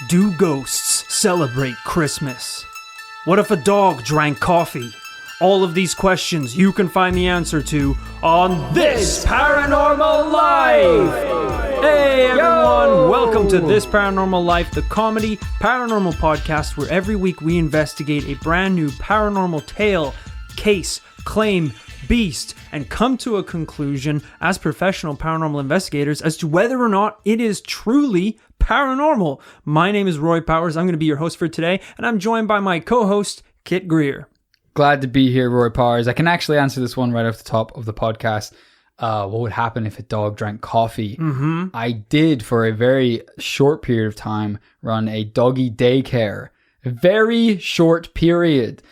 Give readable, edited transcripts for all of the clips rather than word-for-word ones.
Do ghosts celebrate Christmas? What if a dog drank coffee? All of these questions you can find the answer to on This Paranormal Life! Hey everyone, welcome to This Paranormal Life, the comedy paranormal podcast where every week we investigate a brand new paranormal tale, case, claim, beast, and come to a conclusion as professional paranormal investigators as to whether or not it is truly paranormal. My name is Roy Powers. I'm going to be your host for today, and I'm joined by my co-host, Kit Greer. Glad to be here, Roy Powers. I can actually answer this one right off the top of the podcast. What would happen if a dog drank coffee? I did, for a very short period of time, run a doggy daycare. A very short period.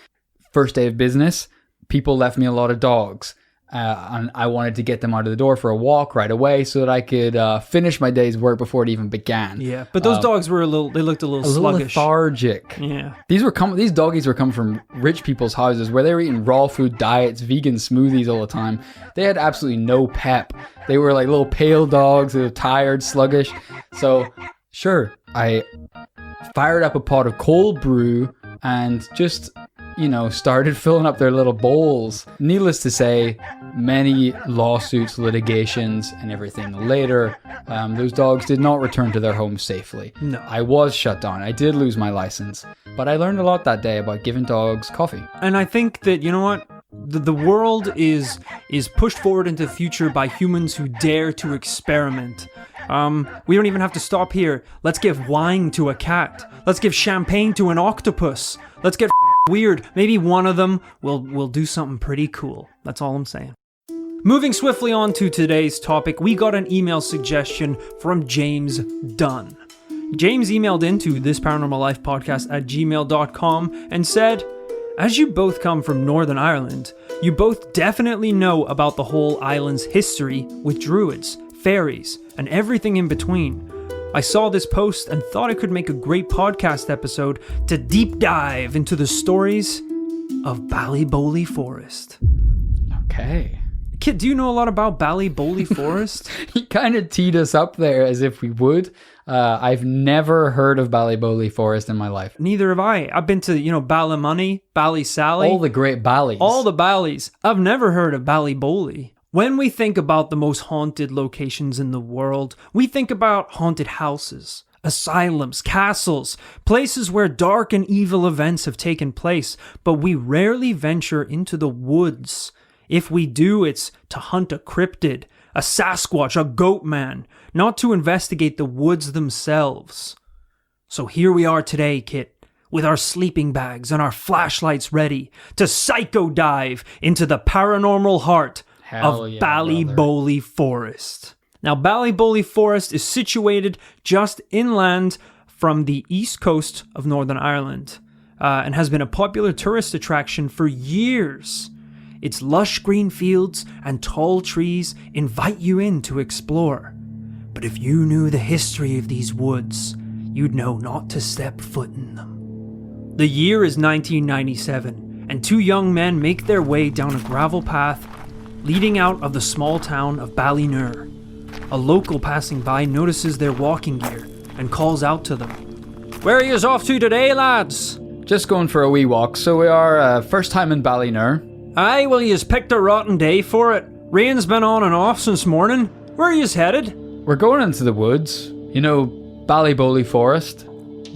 First day of business, people left me a lot of dogs. And I wanted to get them out of the door for a walk right away so that I could finish my day's work before it even began. Yeah, but those dogs were they looked a little sluggish. Lethargic. Yeah. These doggies were coming from rich people's houses where they were eating raw food diets, vegan smoothies all the time. They had absolutely no pep. They were like little pale dogs. They were tired, sluggish. So, sure, I fired up a pot of cold brew and just, started filling up their little bowls. Needless to say, many lawsuits, litigations, and everything later, those dogs did not return to their homes safely. No. I was shut down. I did lose my license. But I learned a lot that day about giving dogs coffee. And I think that, you know what? The world is pushed forward into the future by humans who dare to experiment. We don't even have to stop here. Let's give wine to a cat. Let's give champagne to an octopus. Let's get weird. Maybe one of them will do something pretty cool. That's all I'm saying. Moving swiftly on to today's topic, we got an email suggestion from James Dunn. James emailed into thisparanormallifepodcast@gmail.com and said, as you both come from Northern Ireland, you both definitely know about the whole island's history with druids, fairies, and everything in between. I saw this post and thought it could make a great podcast episode to deep dive into the stories of Ballyboley Forest. Okay. Kid, do you know a lot about Ballyboley Forest? He kind of teed us up there as if we would. I've never heard of Ballyboley Forest in my life. Neither have I. I've been to, Ballymoney, Ballysally. All the great Ballys. All the Ballys. I've never heard of Ballyboley. When we think about the most haunted locations in the world, we think about haunted houses, asylums, castles, places where dark and evil events have taken place, but we rarely venture into the woods. If we do, it's to hunt a cryptid, a Sasquatch, a goat man, not to investigate the woods themselves. So here we are today, Kit, with our sleeping bags and our flashlights ready to psycho dive into the paranormal heart of Ballyboley Forest. Now, Ballyboley Forest is situated just inland from the east coast of Northern Ireland and has been a popular tourist attraction for years. Its lush green fields and tall trees invite you in to explore. But if you knew the history of these woods, you'd know not to step foot in them. The year is 1997, and two young men make their way down a gravel path leading out of the small town of Ballynur. A local passing by notices their walking gear and calls out to them. Where are yous off to today, lads? Just going for a wee walk, so we are first time in Ballynur. Aye, well, yous picked a rotten day for it. Rain's been on and off since morning. Where are yous headed? We're going into the woods. Ballyboley Forest.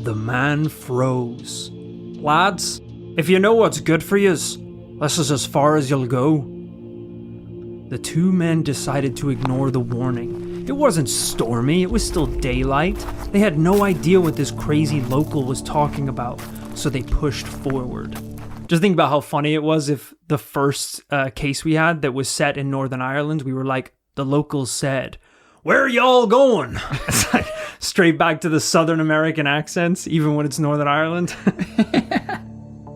The man froze. Lads, if you know what's good for yous, this is as far as you'll go. The two men decided to ignore the warning. It wasn't stormy, it was still daylight. They had no idea what this crazy local was talking about, so they pushed forward. Just think about how funny it was if the first case we had that was set in Northern Ireland, we were like, the locals said, where are y'all going? It's like straight back to the Southern American accents, even when it's Northern Ireland.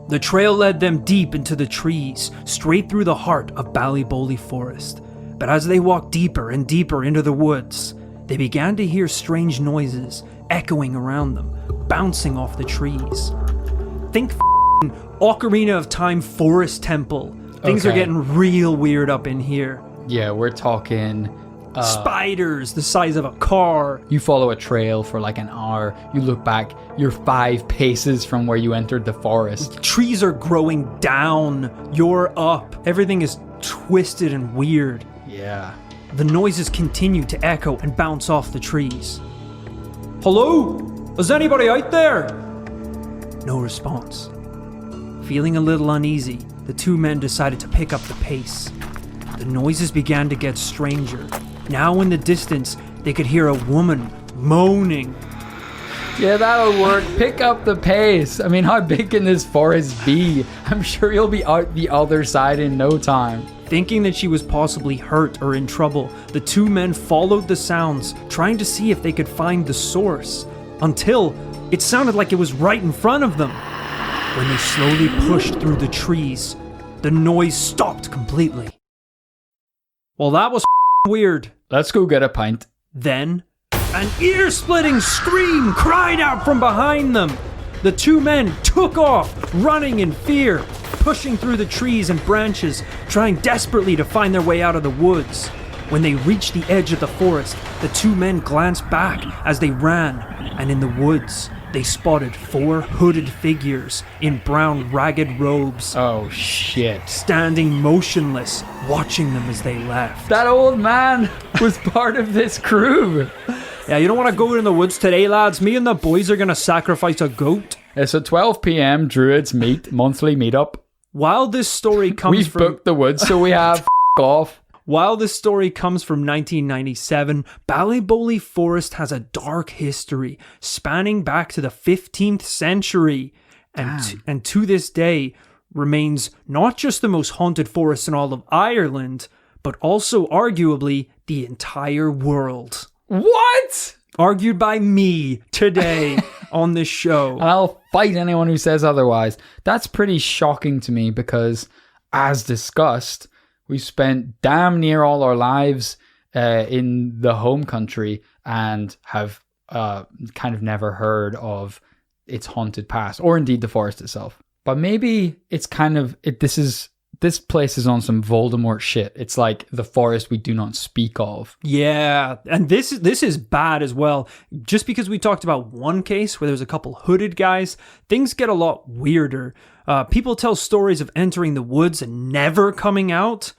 The trail led them deep into the trees, straight through the heart of Ballyboley Forest. But as they walked deeper and deeper into the woods, they began to hear strange noises echoing around them, bouncing off the trees. Think Ocarina of Time Forest Temple. Things are getting real weird up in here. Yeah, we're talking Spiders the size of a car. You follow a trail for like an hour. You look back, you're 5 paces from where you entered the forest. Trees are growing down. You're up. Everything is twisted and weird. Yeah. The noises continue to echo and bounce off the trees. Hello? Is anybody out there? No response. Feeling a little uneasy, the two men decided to pick up the pace. The noises began to get stranger. Now in the distance, they could hear a woman moaning. Yeah, that'll work. Pick up the pace. I mean, how big can this forest be? I'm sure you'll be out the other side in no time. Thinking that she was possibly hurt or in trouble, the two men followed the sounds, trying to see if they could find the source, until it sounded like it was right in front of them. When they slowly pushed through the trees, the noise stopped completely. Well, that was weird. Let's go get a pint. Then, an ear-splitting scream cried out from behind them. The two men took off, running in fear, pushing through the trees and branches, trying desperately to find their way out of the woods. When they reached the edge of the forest, the two men glanced back as they ran, and in the woods, they spotted 4 hooded figures in brown ragged robes. Oh, shit. Standing motionless, watching them as they left. That old man was part of this crew. Yeah, you don't want to go in the woods today, lads. Me and the boys are going to sacrifice a goat. It's a 12 p.m. Druids meet, monthly meetup. While this story comes We've from... booked the woods, so we have off. While this story comes from 1997, Ballyboley Forest has a dark history spanning back to the 15th century and to this day remains not just the most haunted forest in all of Ireland, but also arguably the entire world. What? Argued by me today on this show. And I'll fight anyone who says otherwise. That's pretty shocking to me because, as discussed, we spent damn near all our lives in the home country and have kind of never heard of its haunted past, or indeed the forest itself. But maybe it's kind of this place is on some Voldemort shit. It's like the forest we do not speak of. Yeah, and this is bad as well. Just because we talked about one case where there's a couple hooded guys, things get a lot weirder. People tell stories of entering the woods and never coming out.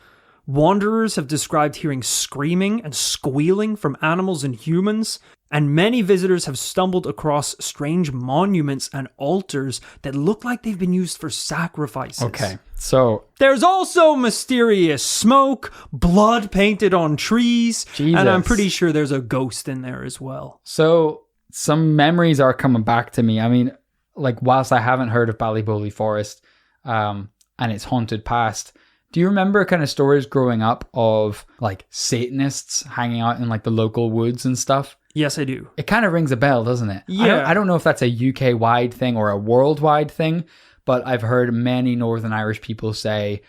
Wanderers have described hearing screaming and squealing from animals and humans, and many visitors have stumbled across strange monuments and altars that look like they've been used for sacrifices. Okay, so... There's also mysterious smoke, blood painted on trees, Jesus. And I'm pretty sure there's a ghost in there as well. So, some memories are coming back to me. I mean, like, whilst I haven't heard of Ballyboley Forest and its haunted past... Do you remember kind of stories growing up of like Satanists hanging out in like the local woods and stuff? Yes, I do. It kind of rings a bell, doesn't it? Yeah. I don't know if that's a UK-wide thing or a worldwide thing, but I've heard many Northern Irish people say,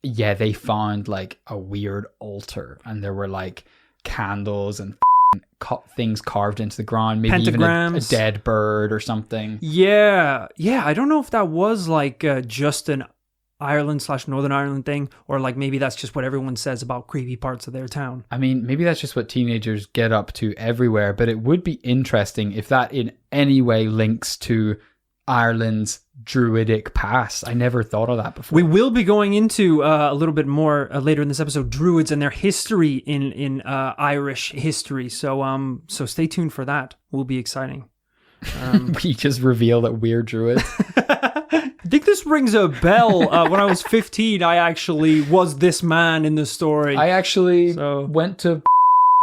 yeah, they found like a weird altar and there were like candles and things carved into the ground, maybe even a dead bird or something. Yeah. I don't know if that was like just an Ireland/Northern Ireland thing, or like maybe that's just what everyone says about creepy parts of their town. I mean, maybe that's just what teenagers get up to everywhere, but it would be interesting if that in any way links to Ireland's druidic past. I never thought of that before. We will be going into a little bit more later in this episode, druids and their history in Irish history. So stay tuned for that. Will be exciting. We just reveal that we're druids. I think this rings a bell. When I was 15, I actually was this man in the story. I actually went to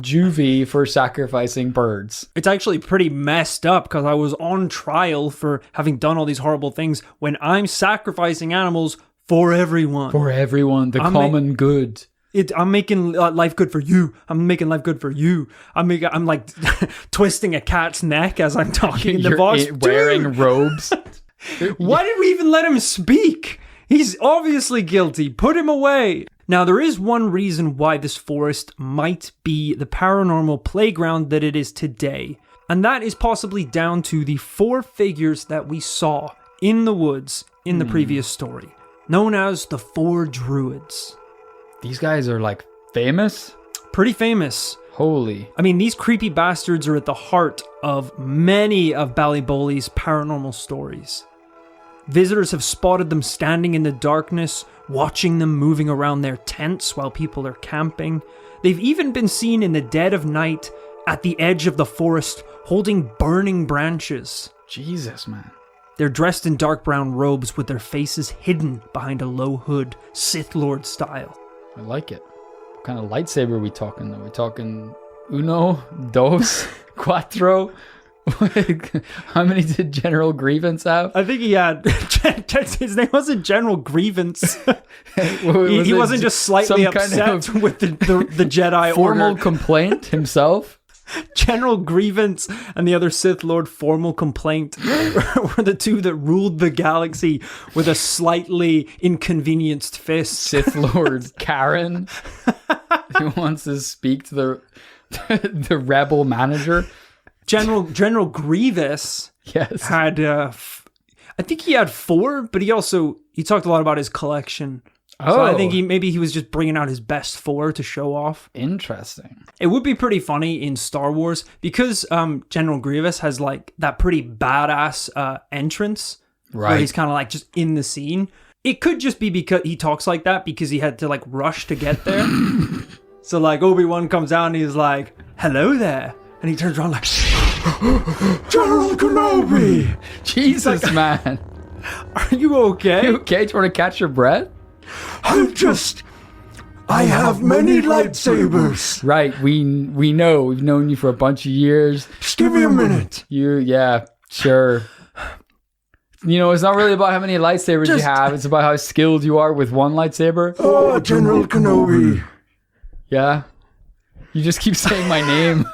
juvie for sacrificing birds. It's actually pretty messed up because I was on trial for having done all these horrible things when I'm sacrificing animals for everyone. For everyone, the common good. I'm making life good for you. I'm making life good for you. I'm like twisting a cat's neck as I'm talking in the voice. Wearing robes. Why did we even let him speak? He's obviously guilty. Put him away. Now, there is one reason why this forest might be the paranormal playground that it is today. And that is possibly down to the 4 figures that we saw in the woods in the previous story, known as the 4 druids. These guys are like famous? Pretty famous. Holy. I mean, these creepy bastards are at the heart of many of Ballyboley's paranormal stories. Visitors have spotted them standing in the darkness, watching them moving around their tents while people are camping. They've even been seen in the dead of night at the edge of the forest holding burning branches. Jesus, man. They're dressed in dark brown robes with their faces hidden behind a low hood, Sith Lord style. I like it. What kind of lightsaber are we talking though? We talking uno, dos, cuatro? How many did General Grievance have? I think he had... his name wasn't General Grievance. he wasn't just slightly upset with the Jedi formal order. Complaint himself? General Grievance and the other Sith Lord Formal Complaint were the two that ruled the galaxy with a slightly inconvenienced fist. Sith Lord Karen, who wants to speak to the rebel manager. General Grievous had, I think he had 4, but he talked a lot about his collection. So I think maybe he was just bringing out his best 4 to show off. Interesting. It would be pretty funny in Star Wars because General Grievous has like that pretty badass entrance, right? Where he's kind of like just in the scene. It could just be because he talks like that because he had to like rush to get there. So like Obi-Wan comes out and he's like, "Hello there," and he turns around like, "General Kenobi." Jesus, like, man, are you okay? You okay? Do you want to catch your breath? I have many lightsabers. Right, we know. We've known you for a bunch of years. Just give me a minute. Yeah, sure. You know, it's not really about how many lightsabers you have. It's about how skilled you are with one lightsaber. Oh, General Kenobi. Yeah? You just keep saying my name.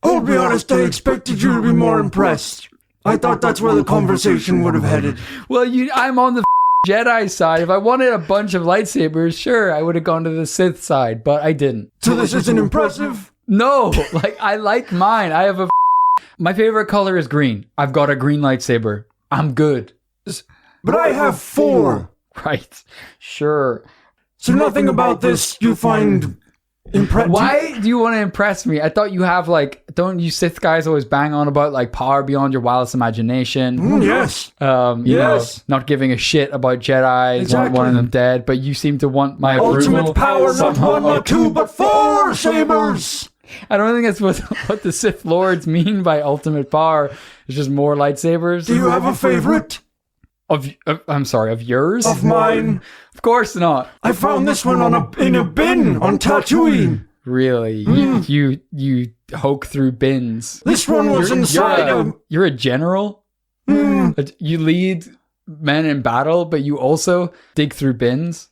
I'll be honest, I expected you to be more impressed. I thought that's where the conversation would have headed. Well, I'm on the Jedi side. If I wanted a bunch of lightsabers, sure, I would have gone to the Sith side, but I didn't. So this isn't impressive? No, like I like mine. I have my favorite color is green. I've got a green lightsaber. I'm good. But I have 4. Right. Sure. So nothing about this you find impressive? Why do you want to impress me? I thought you have don't you Sith guys always bang on about like power beyond your wildest imagination? Yes. You know, not giving a shit about Jedi, exactly. Wanting them dead, but you seem to want my ultimate approval. Power, not 1, not 2, but 4 sabers. I don't think that's what the Sith Lords mean by ultimate power. It's just more lightsabers. Do you have a favorite? I'm sorry, of yours? Of mine? Of course not. I found this one in a bin on Tatooine. Really? You hoke through bins. This one was inside You're a general? You lead men in battle, but you also dig through bins?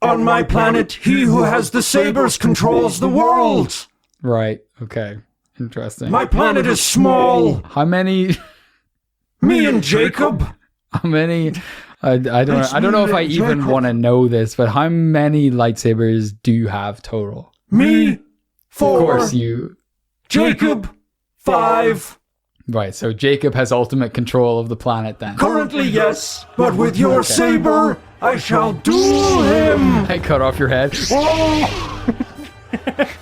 On my planet, he who has the sabers controls the world. Right, okay. Interesting. My planet is small. How many? Me and Jacob. How many? I don't know if I even want to know this, but how many lightsabers do you have total? Me, 4. Of course you. Jacob, 5. Right, so Jacob has ultimate control of the planet then. Currently, yes, but with your saber, I shall duel him. I cut off your head. Oh.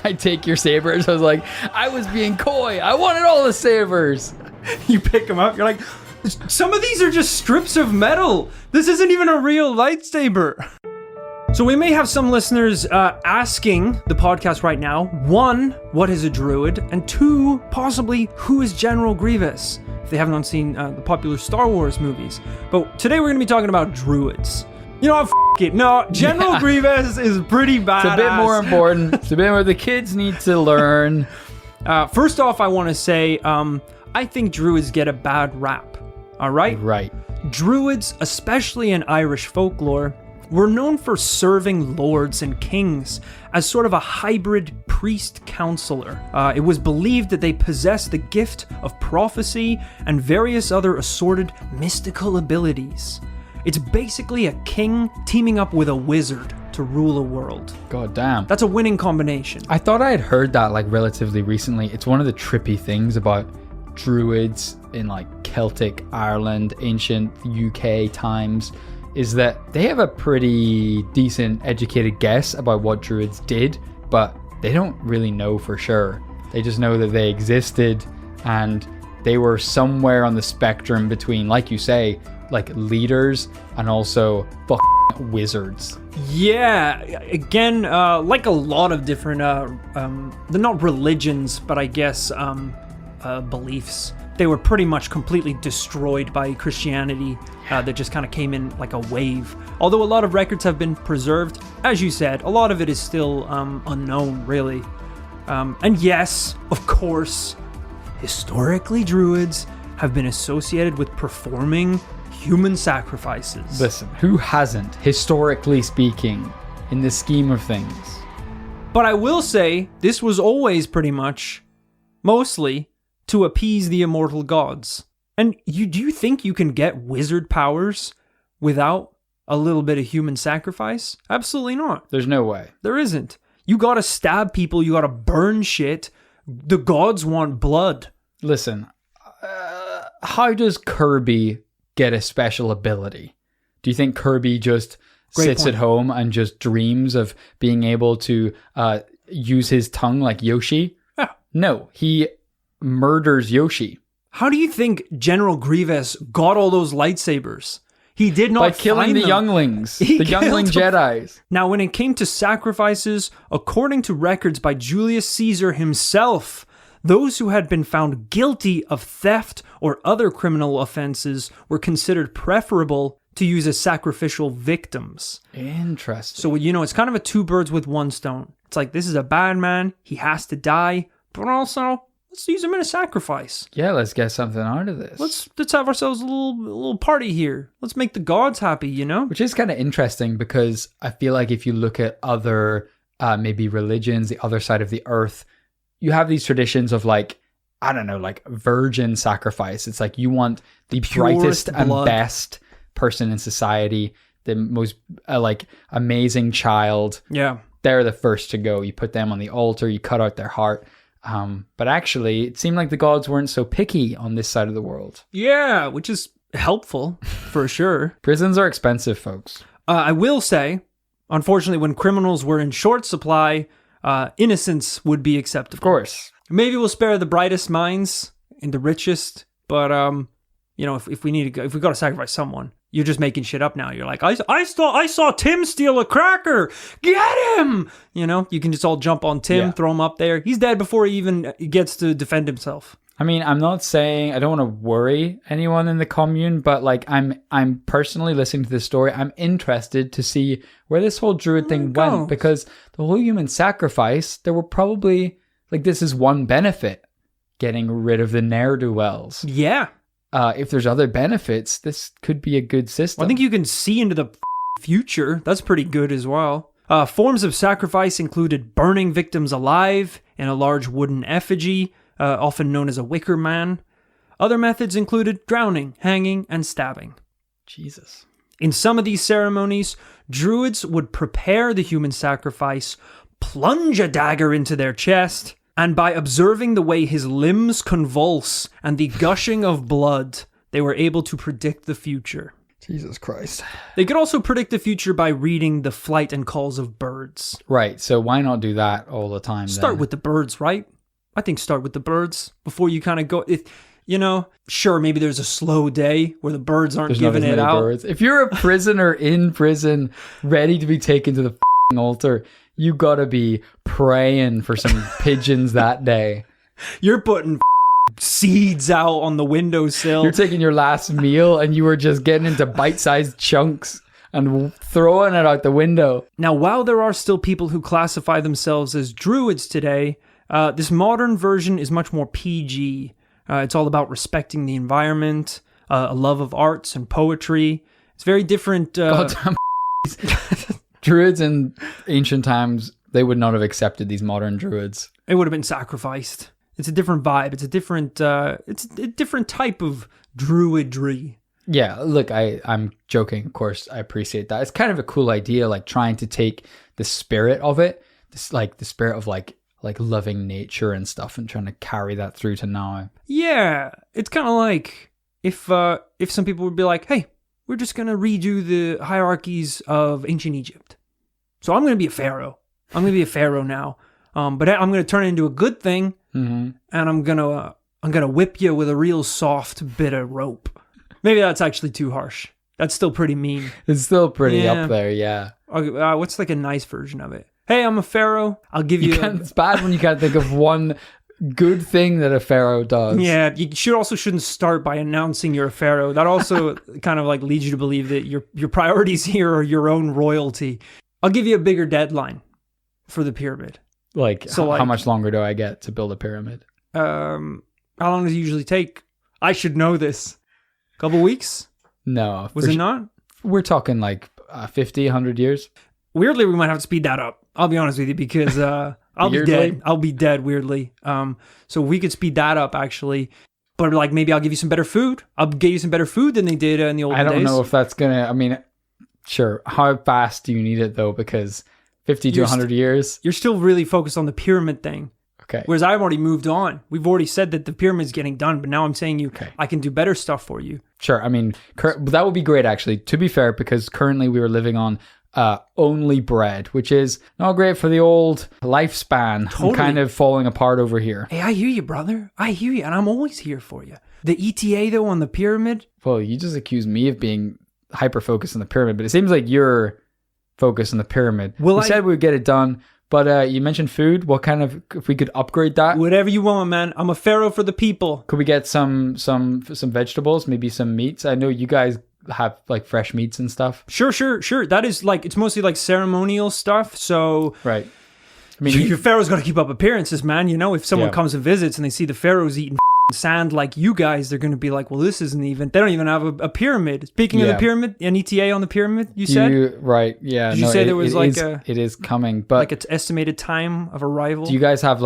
I take your sabers. I was like, I was being coy. I wanted all the sabers. You pick them up. You're like, some of these are just strips of metal. This isn't even a real lightsaber. So we may have some listeners asking the podcast right now, 1, what is a druid? And 2, possibly, who is General Grievous? If they haven't seen the popular Star Wars movies. But today we're going to be talking about druids. You know what, it. No, General Grievous is pretty badass. It's a bit more important. It's a bit more the kids need to learn. First off, I want to say, I think druids get a bad rap. All right? Right. Druids, especially in Irish folklore, were known for serving lords and kings as sort of a hybrid priest-counselor. It was believed that they possessed the gift of prophecy and various other assorted mystical abilities. It's basically a king teaming up with a wizard to rule a world. God damn. That's a winning combination. I thought I had heard that like relatively recently. It's one of the trippy things about druids in like Celtic Ireland, ancient UK times, is that they have a pretty decent educated guess about what druids did, but they don't really know for sure. They just know that they existed, and they were somewhere on the spectrum between, like you say, like leaders and also wizards. Yeah, again, like a lot of different, they're not religions, but I guess beliefs. They were pretty much completely destroyed by Christianity that just kind of came in like a wave. Although a lot of records have been preserved, as you said, a lot of it is still unknown, really. And yes, of course, historically, druids have been associated with performing human sacrifices. Listen, who hasn't, historically speaking, in the scheme of things? But I will say, this was always pretty much, mostly, to appease the immortal gods. And do you think you can get wizard powers without a little bit of human sacrifice? Absolutely not. There's no way. There isn't. You gotta stab people, you gotta burn shit. The gods want blood. Listen, how does Kirby get a special ability? Do you think Kirby just sits at home and just dreams of being able to use his tongue like Yoshi? Yeah. No, he murders Yoshi. How do you think General Grievous got all those lightsabers? He did not by killing find the them. younglings, He the youngling killed them. Jedis. Now, when it came to sacrifices, according to records by Julius Caesar himself, those who had been found guilty of theft or other criminal offenses were considered preferable to use as sacrificial victims. Interesting. So, it's kind of a two birds with one stone. It's like, this is a bad man, he has to die, but also, let's use him in a sacrifice. Yeah, let's get something out of this. Let's have ourselves a little party here. Let's make the gods happy, Which is kind of interesting because I feel like if you look at other maybe religions, the other side of the earth, you have these traditions of like, I don't know, like virgin sacrifice. It's like you want the brightest and best person in society, the most like amazing child. Yeah. They're the first to go. You put them on the altar, you cut out their heart. But actually, it seemed like the gods weren't so picky on this side of the world. Yeah, which is helpful, for sure. Prisons are expensive, folks. I will say, unfortunately, when criminals were in short supply, innocence would be acceptable. Of course. Maybe we'll spare the brightest minds and the richest, but, if we got to sacrifice someone, you're just making shit up now. You're like, I saw Tim steal a cracker. Get him! You can just all jump on Tim, throw him up there. He's dead before he even gets to defend himself. I mean, I'm not saying I don't want to worry anyone in the commune, but like I'm personally listening to this story. I'm interested to see where this whole druid thing went, because the whole human sacrifice, there were probably like, this is one benefit, getting rid of the ne'er-do-wells. Yeah. If there's other benefits, this could be a good system. Well, I think you can see into the future. That's pretty good as well. Forms of sacrifice included burning victims alive in a large wooden effigy, often known as a wicker man. Other methods included drowning, hanging, and stabbing. Jesus. In some of these ceremonies, druids would prepare the human sacrifice, plunge a dagger into their chest, and by observing the way his limbs convulse and the gushing of blood, they were able to predict the future. Jesus Christ. They could also predict the future by reading the flight and calls of birds. Right, so why not do that all the time? Start with the birds, right? I think start with the birds before you kind of go... Sure, maybe there's a slow day where the birds aren't giving it out. Birds. If you're a prisoner in prison, ready to be taken to the altar, you gotta be praying for some pigeons that day. You're putting seeds out on the windowsill. You're taking your last meal and you were just getting into bite-sized chunks and throwing it out the window. Now, while there are still people who classify themselves as druids today, this modern version is much more PG. It's all about respecting the environment, a love of arts and poetry. It's very different. Goddamn. Druids in ancient times, they would not have accepted these modern druids. It would have been sacrificed. It's a different vibe. It's a different type of druidry. Yeah, look, I'm joking. Of course, I appreciate that. It's kind of a cool idea, like trying to take the spirit of it, this like the spirit of like loving nature and stuff, and trying to carry that through to now. Yeah, it's kind of like if some people would be like, hey, we're just going to redo the hierarchies of ancient Egypt. So I'm going to be a pharaoh. I'm going to be a pharaoh now. But I'm going to turn it into a good thing. and I'm gonna whip you with a real soft bit of rope. Maybe that's actually too harsh. That's still pretty mean. It's still pretty up there, yeah. What's like a nice version of it? Hey, I'm a pharaoh. I'll give you. It's bad when you can't think of one good thing that a pharaoh does. Yeah, you shouldn't start by announcing you're a pharaoh. That also kind of like leads you to believe that your priorities here are your own royalty. I'll give you a bigger deadline for the pyramid. How much longer do I get to build a pyramid? How long does it usually take? I should know this. Couple weeks? No. Was it not? We're talking like 50, 100 years. Weirdly, we might have to speed that up. I'll be honest with you because I'll be dead. I'll be dead weirdly. So we could speed that up actually. But like maybe I'll give you some better food. I'll give you some better food than they did in the old days. I don't know if that's going to, I mean, sure. How fast do you need it though? Because 50 to 100 years. You're still really focused on the pyramid thing. Okay. Whereas I've already moved on. We've already said that the pyramid's getting done, but now I'm saying I can do better stuff for you. Sure. I mean, that would be great actually, to be fair, because currently we were living on only bread, which is not great for the old lifespan. Totally. I'm kind of falling apart over here. Hey, I hear you, brother. I hear you, and I'm always here for you. The ETA, though, on the pyramid? Well, you just accused me of being hyper-focused on the pyramid, but it seems like you're focused on the pyramid. We said we'd get it done. But you mentioned food. What kind of, if we could upgrade that? Whatever you want, man. I'm a pharaoh for the people. Could we get some vegetables, maybe some meats? I know you guys have like fresh meats and stuff. Sure. That is like, it's mostly like ceremonial stuff. So right. I mean, your pharaoh's got to keep up appearances, man. You know, if someone comes and visits and they see the pharaoh's eating sand like you guys, they're going to be like, well, this isn't even, they don't even have a pyramid. Speaking of the pyramid, an ETA on the pyramid, you said? Right, yeah. Did you say there was it is coming, but like its estimated time of arrival? Do you guys have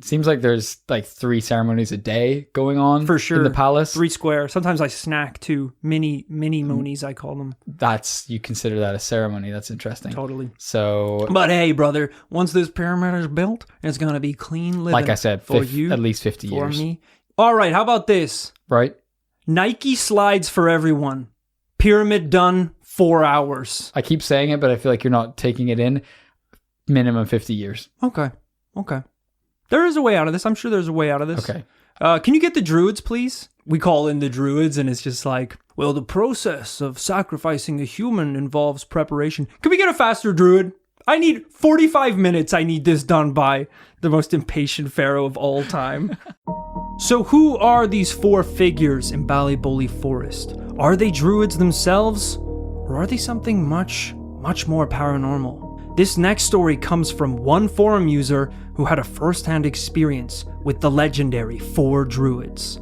seems like there's like 3 ceremonies a day going on for sure in the palace? 3 square. Sometimes I snack too. Mini monies, I call them. You consider that a ceremony. That's interesting. Totally. So, but hey, brother, once this pyramid is built, it's going to be clean living. Like I said, for you, at least 50 for years. Me. All right, how about this? Right. Nike slides for everyone. Pyramid done 4 hours. I keep saying it, but I feel like you're not taking it in. Minimum 50 years. Okay. There is a way out of this. I'm sure there's a way out of this. Okay. Can you get the druids, please? We call in the druids, and it's just like, well, the process of sacrificing a human involves preparation. Can we get a faster druid? I need 45 minutes. I need this done by the most impatient pharaoh of all time. So who are these 4 figures in Ballyboley Forest? Are they druids themselves? Or are they something much, much more paranormal? This next story comes from one forum user who had a first-hand experience with the legendary 4 druids.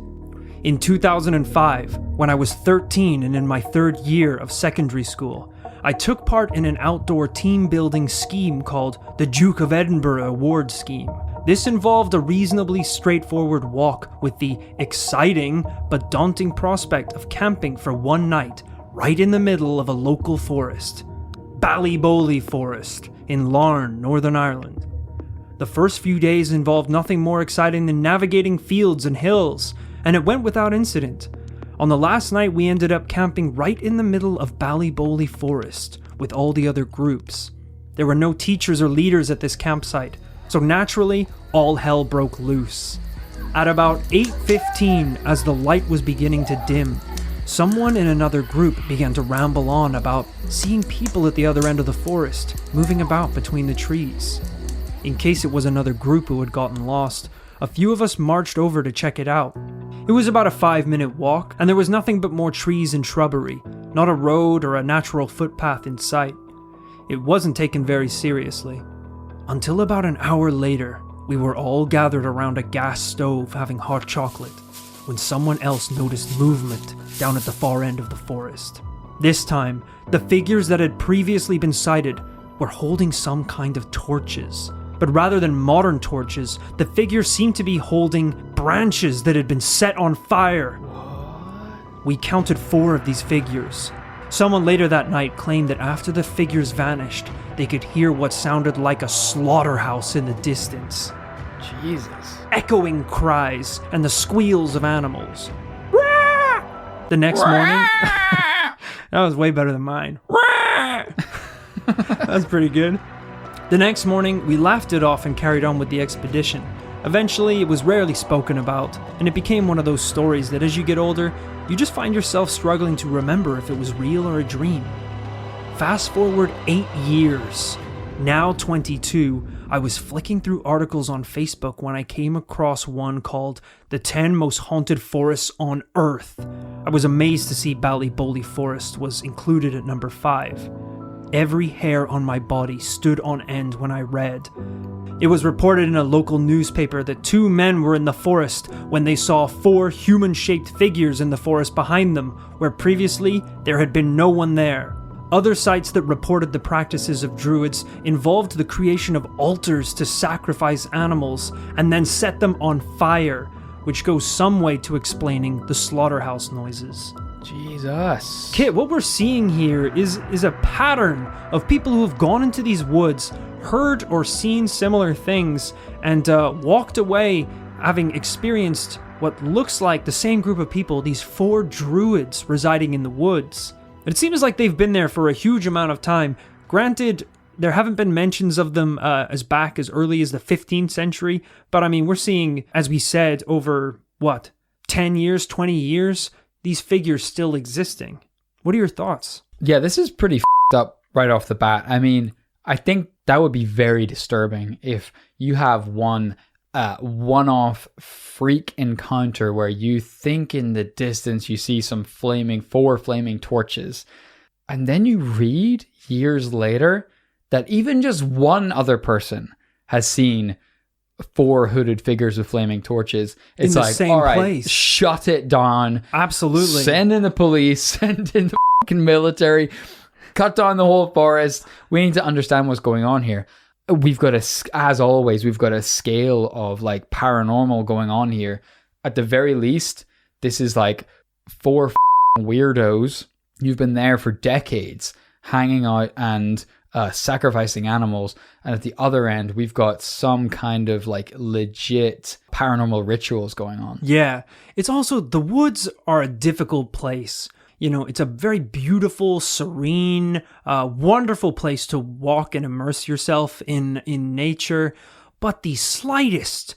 In 2005, when I was 13 and in my 3rd year of secondary school, I took part in an outdoor team-building scheme called the Duke of Edinburgh Award Scheme. This involved a reasonably straightforward walk with the exciting but daunting prospect of camping for one night right in the middle of a local forest, Ballyboley Forest in Larne, Northern Ireland. The first few days involved nothing more exciting than navigating fields and hills, and it went without incident. On the last night, we ended up camping right in the middle of Ballyboley Forest with all the other groups. There were no teachers or leaders at this campsite, so naturally, all hell broke loose. At about 8:15, as the light was beginning to dim, someone in another group began to ramble on about seeing people at the other end of the forest, moving about between the trees. In case it was another group who had gotten lost, a few of us marched over to check it out. It was about a 5-minute walk, and there was nothing but more trees and shrubbery, not a road or a natural footpath in sight. It wasn't taken very seriously. Until about an hour later, we were all gathered around a gas stove having hot chocolate, when someone else noticed movement down at the far end of the forest. This time, the figures that had previously been sighted were holding some kind of torches. But rather than modern torches, the figures seemed to be holding branches that had been set on fire. We counted 4 of these figures. Someone later that night claimed that after the figures vanished, they could hear what sounded like a slaughterhouse in the distance. Jesus. Echoing cries and the squeals of animals. The next morning... That was way better than mine. That's pretty good. The next morning, we laughed it off and carried on with the expedition. Eventually, it was rarely spoken about, and it became one of those stories that as you get older, you just find yourself struggling to remember if it was real or a dream. Fast forward 8 years. Now 22, I was flicking through articles on Facebook when I came across one called The 10 Most Haunted Forests on Earth. I was amazed to see Ballyboley Forest was included at number 5. Every hair on my body stood on end when I read. It was reported in a local newspaper that 2 men were in the forest when they saw 4 human-shaped figures in the forest behind them, where previously there had been no one there. Other sites that reported the practices of druids involved the creation of altars to sacrifice animals and then set them on fire, which goes some way to explaining the slaughterhouse noises. Jesus. Kit, what we're seeing here is a pattern of people who have gone into these woods, heard or seen similar things, and walked away having experienced what looks like the same group of people, these 4 druids residing in the woods. It seems like they've been there for a huge amount of time. Granted, there haven't been mentions of them as back as early as the 15th century, but I mean, we're seeing, as we said, over, 10 years, 20 years, these figures still existing. What are your thoughts? Yeah, this is pretty f***ed up right off the bat. I mean, I think that would be very disturbing if you have one-off freak encounter where you think in the distance you see some 4 flaming torches, and then you read years later that even just one other person has seen 4 hooded figures with flaming torches. It's in the like, same all right, place. Shut it down. Absolutely. Send in the police, send in the fucking military, cut down the whole forest. We need to understand what's going on here. We've got as always, we've got a scale of like paranormal going on here. At the very least, this is like 4 weirdos. You've been there for decades, hanging out and sacrificing animals. And at the other end, we've got some kind of like legit paranormal rituals going on. Yeah. It's also, the woods are a difficult place. You know, it's a very beautiful, serene, wonderful place to walk and immerse yourself in nature. But the slightest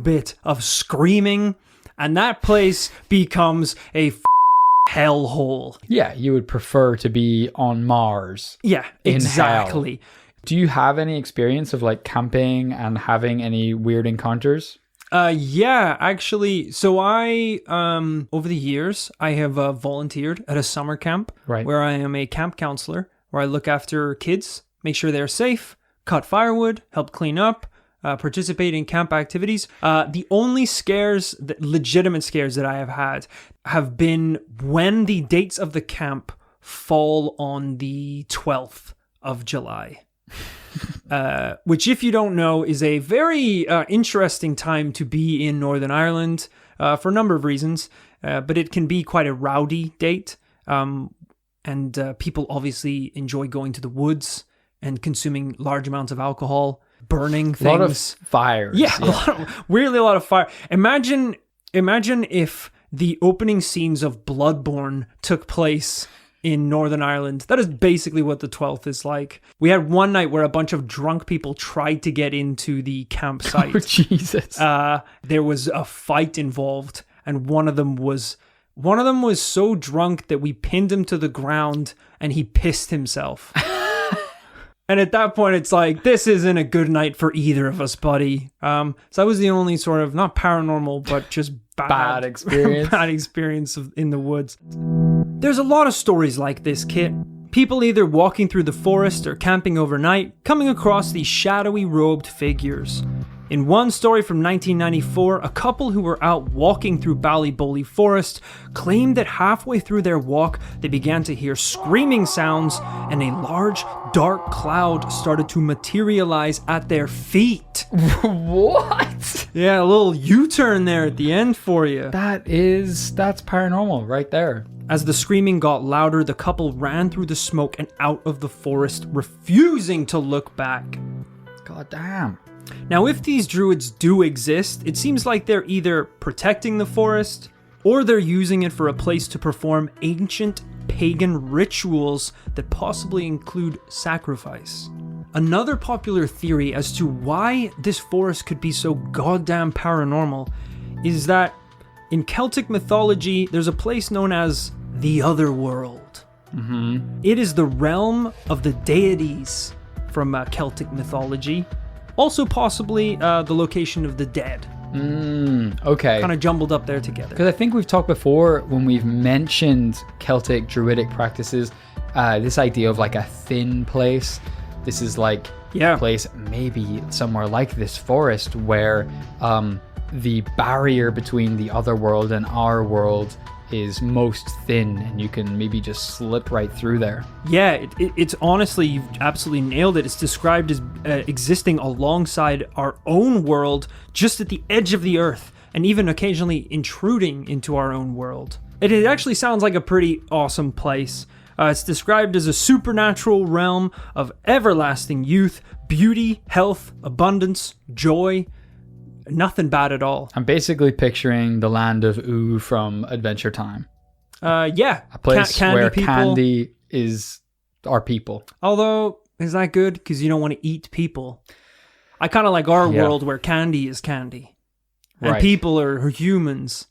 bit of screaming, and that place becomes a hellhole. Yeah, you would prefer to be on Mars. Yeah, exactly. In hell. Do you have any experience of like camping and having any weird encounters? Yeah, actually. So I, over the years, I have volunteered at a summer camp, right, where I am a camp counselor, where I look after kids, make sure they're safe, cut firewood, help clean up, participate in camp activities. The only legitimate scares that I have had have been when the dates of the camp fall on the 12th of July. Which, if you don't know, is a very interesting time to be in Northern Ireland for a number of reasons, but it can be quite a rowdy date, and people obviously enjoy going to the woods and consuming large amounts of alcohol, burning things. A lot of fires. Yeah. Weirdly a lot of fire. Imagine if the opening scenes of Bloodborne took place in Northern Ireland. That is basically what the 12th is like. We had one night where a bunch of drunk people tried to get into the campsite. Oh, Jesus. There was a fight involved, and one of them was so drunk that we pinned him to the ground and he pissed himself. And at that point, it's like, this isn't a good night for either of us, buddy. So that was the only sort of, not paranormal, but just bad experience. Bad experience in the woods. There's a lot of stories like this, Kit. People either walking through the forest or camping overnight, coming across these shadowy robed figures. In one story from 1994, a couple who were out walking through Ballyboley Forest claimed that halfway through their walk, they began to hear screaming sounds and a large, dark cloud started to materialize at their feet. What? Yeah, a little U-turn there at the end for you. That's paranormal right there. As the screaming got louder, the couple ran through the smoke and out of the forest, refusing to look back. God damn. Now, if these druids do exist, it seems like they're either protecting the forest, or they're using it for a place to perform ancient pagan rituals that possibly include sacrifice. Another popular theory as to why this forest could be so goddamn paranormal is that in Celtic mythology, there's a place known as the otherworld. It is the realm of the deities from Celtic mythology. Also possibly the location of the dead. Okay. Kind of jumbled up there together. Because I think we've talked before when we've mentioned Celtic druidic practices, this idea of like a thin place. This is like a place maybe somewhere like this forest where the barrier between the other world and our world is most thin and you can maybe just slip right through there. Yeah, it's honestly, you've absolutely nailed it. It's described as existing alongside our own world, just at the edge of the earth, and even occasionally intruding into our own world. It actually sounds like a pretty awesome place. It's described as a supernatural realm of everlasting youth, beauty, health, abundance, joy. Nothing bad at all. I'm basically picturing the land of Ooh from Adventure Time. Yeah. A place candy where people. candy is our people. Although, is that good? Because you don't want to eat people. I kind of like our world where candy is candy. And people are humans.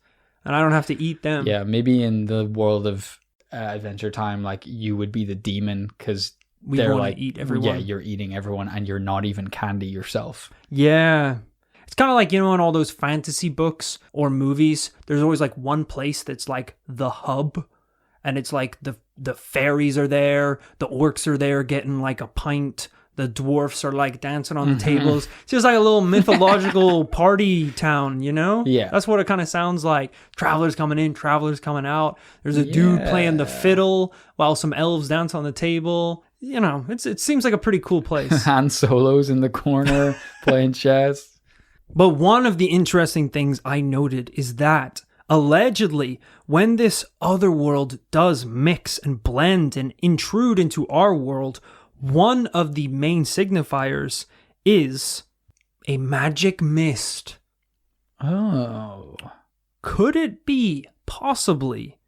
And I don't have to eat them. Yeah, maybe in the world of Adventure Time, like you would be the demon because they're want like, to eat everyone. Yeah, you're eating everyone and you're not even candy yourself. Yeah. It's kind of like, in all those fantasy books or movies, there's always like one place that's like the hub. And it's like the fairies are there, the orcs are there getting like a pint, the dwarfs are like dancing on the tables. It's just like a little mythological party town, Yeah. That's what it kind of sounds like. Travelers coming in, travelers coming out. There's a dude playing the fiddle while some elves dance on the table. It seems like a pretty cool place. Han Solo's in the corner playing chess. But one of the interesting things I noted is that, allegedly, when this other world does mix and blend and intrude into our world, one of the main signifiers is a magic mist. Oh. Could it be, possibly,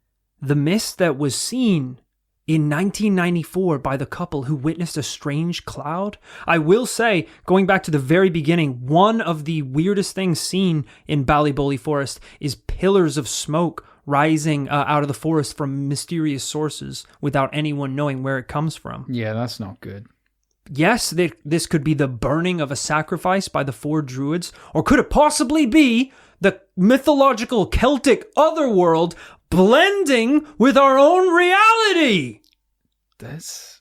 the mist that was seen in 1994 by the couple who witnessed a strange cloud? I will say, going back to the very beginning, one of the weirdest things seen in Ballyboley Forest is pillars of smoke rising out of the forest from mysterious sources without anyone knowing where it comes from. Yeah, that's not good. Yes, this could be the burning of a sacrifice by the 4 druids, or could it possibly be the mythological Celtic otherworld blending with our own reality? That's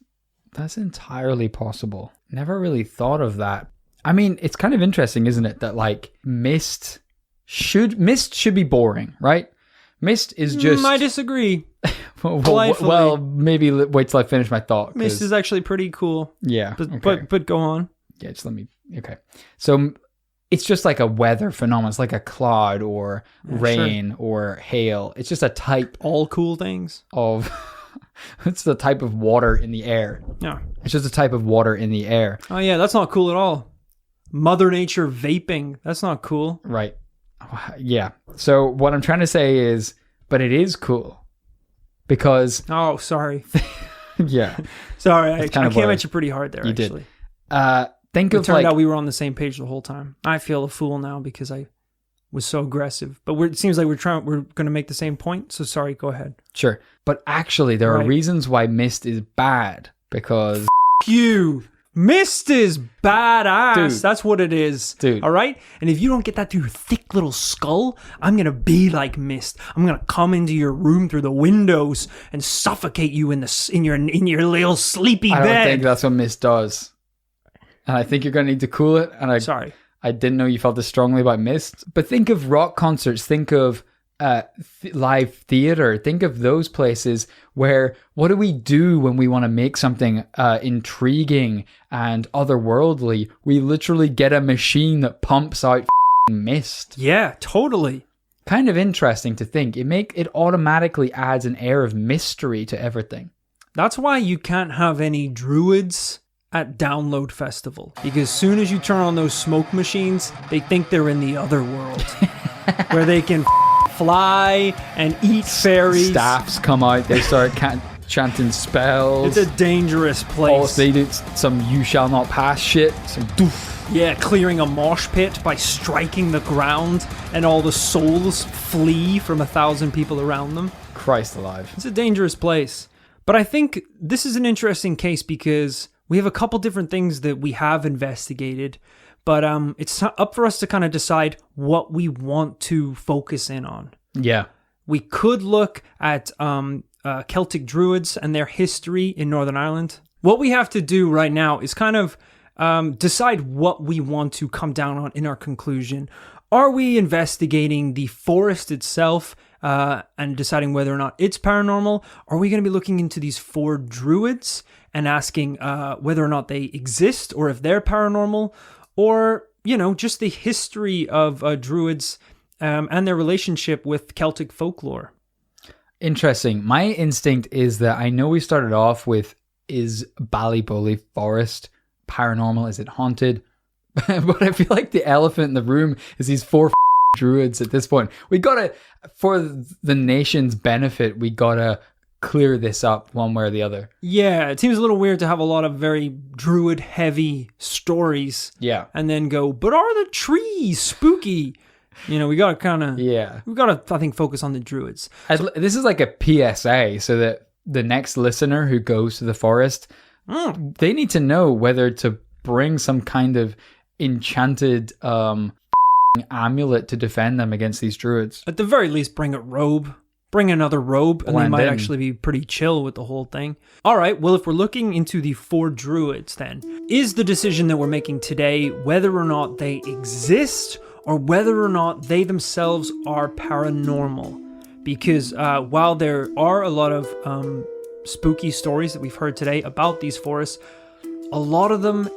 entirely possible. Never really thought of that. I mean, it's kind of interesting, isn't it, that like mist should be boring, right? Mist is just... I disagree. well, maybe wait till I finish my thought. Mist is actually pretty cool. Yeah. But go on. Yeah, just let me... Okay. So it's just like a weather phenomenon. It's like a cloud or rain or hail. It's just a type... All cool things. Of... It's the type of water in the air. Yeah. It's just a type of water in the air. Oh, yeah, that's not cool at all. Mother Nature vaping. That's not cool. Right. Yeah. So what I'm trying to say is, but it is cool. Because... Oh, sorry. Yeah. Sorry, I came at you pretty hard there, you actually. Think it of turned out we were on the same page the whole time. I feel a fool now because I was so aggressive. But it seems like we're going to make the same point. So sorry, go ahead. Sure. But actually, there are reasons why mist is bad. Because... you. Mist is badass. Dude. That's what it is. Dude. All right? And if you don't get that through your thick little skull, I'm going to be like Mist. I'm going to come into your room through the windows and suffocate you in your little sleepy bed. I don't think that's what Mist does. And I think you're going to need to cool it. And Sorry. I didn't know you felt this strongly about Mist. But think of rock concerts. Think of live theater. Think of those places where what do we do when we want to make something intriguing and otherworldly? We literally get a machine that pumps out mist. Yeah, totally. Kind of interesting to think. It automatically adds an air of mystery to everything. That's why you can't have any druids at Download Festival, because as soon as you turn on those smoke machines, they think they're in the other world where they can fly and eat fairies. Staffs come out, they start chanting spells. It's a dangerous place. Also, they did some "you shall not pass" shit. Some doof. Yeah, clearing a mosh pit by striking the ground, and all the souls flee from 1,000 people around them. Christ alive. It's a dangerous place. But I think this is an interesting case because we have a couple different things that we have investigated, but it's up for us to kind of decide what we want to focus in on. Yeah. We could look at Celtic druids and their history in Northern Ireland. What we have to do right now is kind of decide what we want to come down on in our conclusion. Are we investigating the forest itself and deciding whether or not it's paranormal? Are we going to be looking into these 4 druids and asking whether or not they exist or if they're paranormal? Or, just the history of druids and their relationship with Celtic folklore? Interesting. My instinct is that I know we started off with, is Ballyboley Forest paranormal? Is it haunted? But I feel like the elephant in the room is these 4 druids at this point. We gotta, for the nation's benefit, we gotta clear this up one way or the other. Yeah, it seems a little weird to have a lot of very druid heavy stories. Yeah. And then go, but are the trees spooky? We gotta kind of, we gotta, I think, focus on the druids. This is like a PSA, so that the next listener who goes to the forest, they need to know whether to bring some kind of enchanted amulet to defend them against these druids. At the very least, bring a robe. Bring another robe, and they might actually be pretty chill with the whole thing. All right, well, if we're looking into the 4 druids, then, is the decision that we're making today whether or not they exist or whether or not they themselves are paranormal? Because while there are a lot of spooky stories that we've heard today about these forests, a lot of them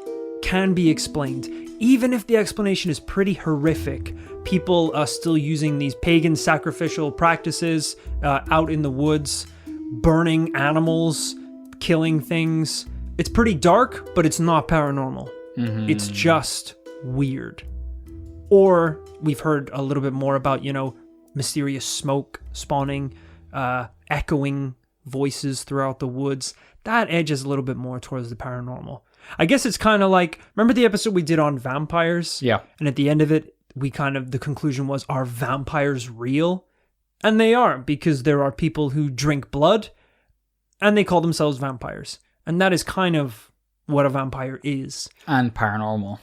can be explained. Even if the explanation is pretty horrific, people are still using these pagan sacrificial practices out in the woods, burning animals, killing things. It's pretty dark, but it's not paranormal. Mm-hmm. It's just weird. Or we've heard a little bit more about, mysterious smoke spawning, echoing voices throughout the woods. That edges a little bit more towards the paranormal. I guess it's kind of like, remember the episode we did on vampires? Yeah. And at the end of it, the conclusion was, are vampires real? And they are, because there are people who drink blood and they call themselves vampires. And that is kind of what a vampire is. And paranormal.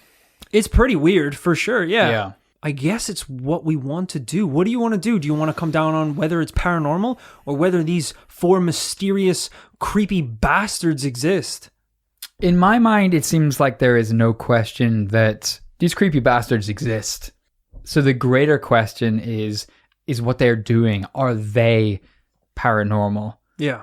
It's pretty weird, for sure, Yeah. I guess it's what we want to do. What do you want to do? Do you want to come down on whether it's paranormal or whether these 4 mysterious, creepy bastards exist? In my mind, it seems like there is no question that these creepy bastards exist. So the greater question is what they're doing. Are they paranormal? Yeah.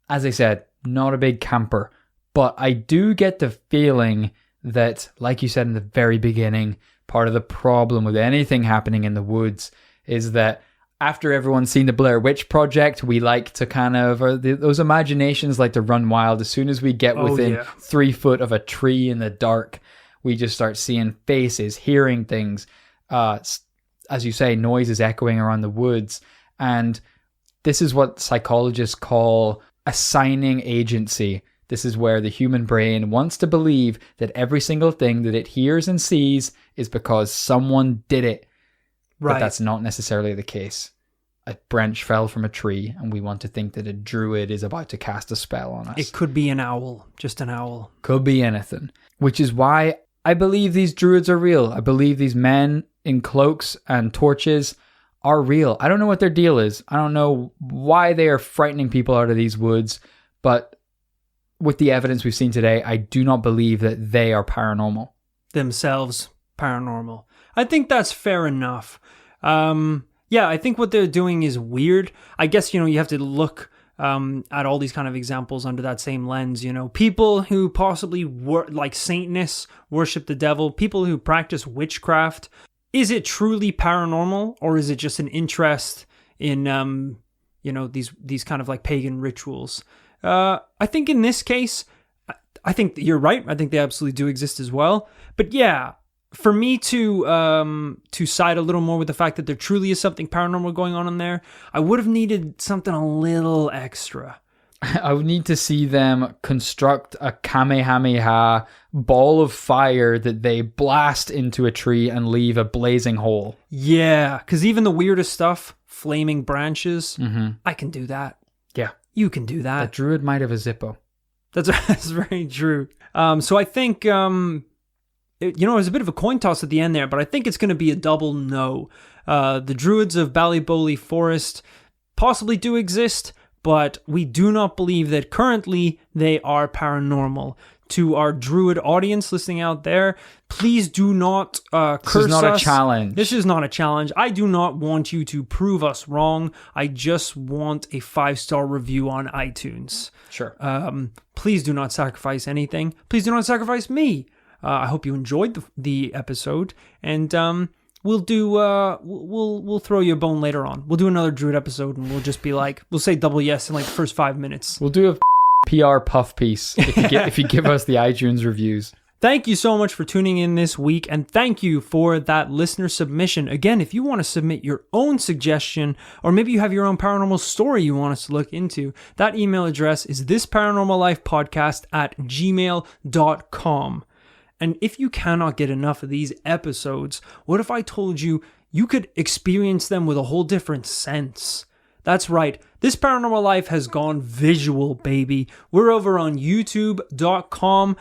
As I said, not a big camper, but I do get the feeling that, like you said in the very beginning, part of the problem with anything happening in the woods is that after everyone's seen the Blair Witch Project, we like to kind of, those imaginations like to run wild. As soon as we get within 3 foot of a tree in the dark, we just start seeing faces, hearing things. As you say, noises echoing around the woods. And this is what psychologists call assigning agency. This is where the human brain wants to believe that every single thing that it hears and sees is because someone did it. Right. But that's not necessarily the case. A branch fell from a tree and we want to think that a druid is about to cast a spell on us. It could be an owl, just an owl. Could be anything. Which is why I believe these druids are real. I believe these men in cloaks and torches are real. I don't know what their deal is. I don't know why they are frightening people out of these woods, but with the evidence we've seen today, I do not believe that they are paranormal. Themselves paranormal. I think that's fair enough. Yeah, I think what they're doing is weird. I guess, you have to look at all these kind of examples under that same lens. People who possibly like Satanists worship the devil, people who practice witchcraft. Is it truly paranormal, or is it just an interest in these kind of like pagan rituals? I think in this case, I think you're right. I think they absolutely do exist as well. But yeah, for me to side a little more with the fact that there truly is something paranormal going on in there, I would have needed something a little extra. I would need to see them construct a Kamehameha ball of fire that they blast into a tree and leave a blazing hole. Yeah, because even the weirdest stuff, flaming branches, I can do that. Yeah. You can do that. The druid might have a Zippo. That's very true. So I think, it was a bit of a coin toss at the end there, but I think it's going to be a double no. The druids of Ballyboley Forest possibly do exist, but we do not believe that currently they are paranormal. To our druid audience listening out there, please do not curse us. This is not a challenge. This is not a challenge. I do not want you to prove us wrong. I just want a 5-star review on iTunes. Sure. Please do not sacrifice anything. Please do not sacrifice me. I hope you enjoyed the episode, and we'll do we'll throw you a bone later on. We'll do another druid episode, and we'll just be like, we'll say double yes in like the first 5 minutes. We'll do a PR puff piece if you give us the iTunes reviews. Thank you so much for tuning in this week, and thank you for that listener submission. Again, if you want to submit your own suggestion, or maybe you have your own paranormal story you want us to look into, that email address is thisparanormallifepodcast@gmail.com. And if you cannot get enough of these episodes, what if I told you you could experience them with a whole different sense? That's right. This Paranormal Life has gone visual, baby. We're over on youtube.com.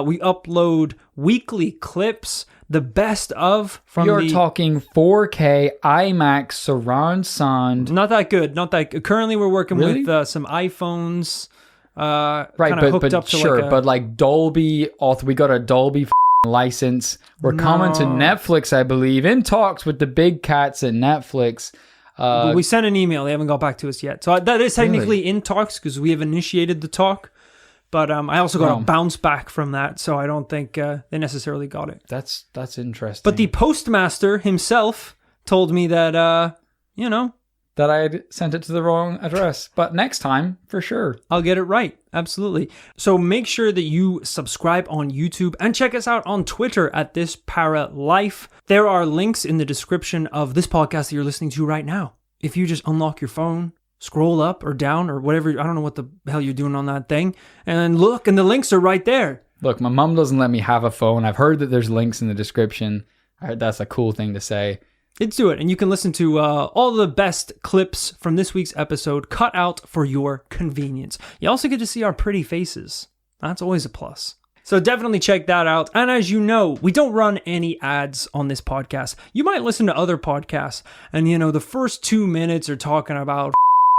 We upload weekly clips, the best of from You're talking 4K IMAX surround sound. Not that good. Currently, we're working Really? with some iPhones. Right, hooked but up to sure, like but like Dolby, we got a Dolby license. We're coming to Netflix, I believe, in talks with the big cats at Netflix. We sent an email. They haven't got back to us yet. So that is technically in talks because we have initiated the talk. But I also got a bounce back from that. So I don't think they necessarily got it. That's interesting. But the postmaster himself told me that, that I had sent it to the wrong address. But next time, for sure. I'll get it right. Absolutely. So make sure that you subscribe on YouTube and check us out on Twitter at This Para Life. There are links in the description of this podcast that you're listening to right now. If you just unlock your phone, scroll up or down or whatever, I don't know what the hell you're doing on that thing, and look, and the links are right there. Look, my mom doesn't let me have a phone. I've heard that there's links in the description. I heard that's a cool thing to say. Let's do it. And you can listen to all the best clips from this week's episode cut out for your convenience. You also get to see our pretty faces. That's always a plus. So definitely check that out. And as you know, we don't run any ads on this podcast. You might listen to other podcasts and, the first 2 minutes are talking about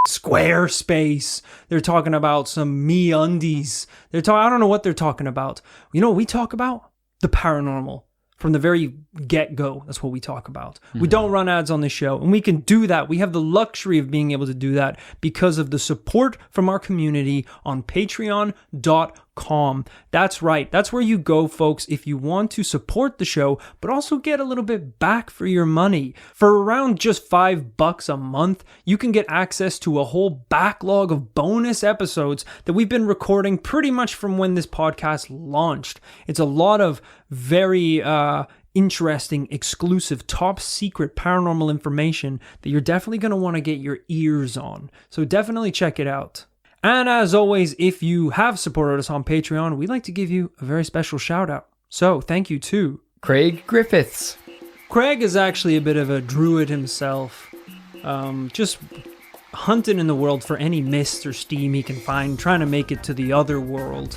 Squarespace. They're talking about some MeUndies. I don't know what they're talking about. You know what we talk about? The paranormal. From the very get-go, that's what we talk about. We don't run ads on this show, and we can do that. We have the luxury of being able to do that because of the support from our community on patreon.com. That's right. That's where you go, folks, if you want to support the show, but also get a little bit back for your money. For around just $5 a month, you can get access to a whole backlog of bonus episodes that we've been recording pretty much from when this podcast launched. It's a lot of very interesting, exclusive, top secret paranormal information that you're definitely going to want to get your ears on. So definitely check it out. And as always, if you have supported us on Patreon, we'd like to give you a very special shout out. So thank you to Craig Griffiths. Craig is actually a bit of a druid himself. Just hunting in the world for any mist or steam he can find, trying to make it to the other world.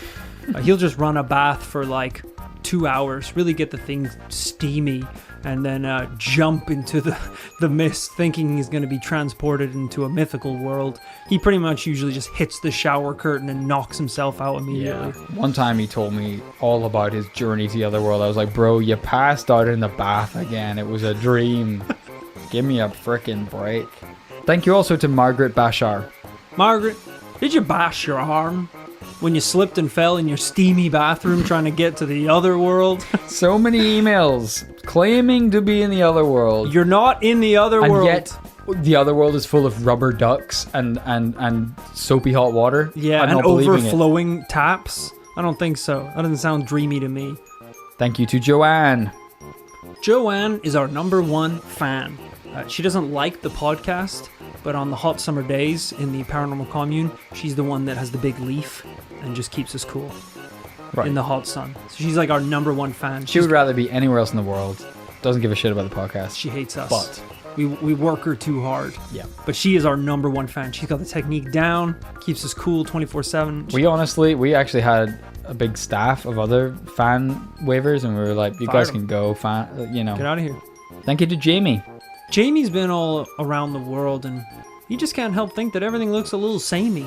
He'll just run a bath for like 2 hours, really get the thing steamy, and then jump into the mist thinking he's going to be transported into a mythical world. He pretty much usually just hits the shower curtain and knocks himself out immediately. Yeah. One time he told me all about his journey to the other world. I was like, bro, you passed out in the bath again. It was a dream. Give me a frickin' break. Thank you also to Margaret Bashar. Margaret, did you bash your arm when you slipped and fell in your steamy bathroom trying to get to the other world? So many emails claiming to be in the other world. You're not in the other world. And yet the other world is full of rubber ducks and soapy hot water. Yeah, I'm and not believing overflowing taps. I don't think so. That doesn't sound dreamy to me. Thank you to Joanne. Joanne is our #1 fan. She doesn't like the podcast, but on the hot summer days in the paranormal commune, she's the one that has the big leaf and just keeps us cool in the hot sun. So she's like our number one fan. She would rather be anywhere else in the world. Doesn't give a shit about the podcast. She hates us. But we work her too hard. Yeah. But she is our number one fan. She's got the technique down, keeps us cool 24/7. We actually had a big staff of other fan waivers, and we were like, you guys can go, Get out of here. Thank you to Jamie. Jamie's been all around the world, and he just can't help think that everything looks a little samey.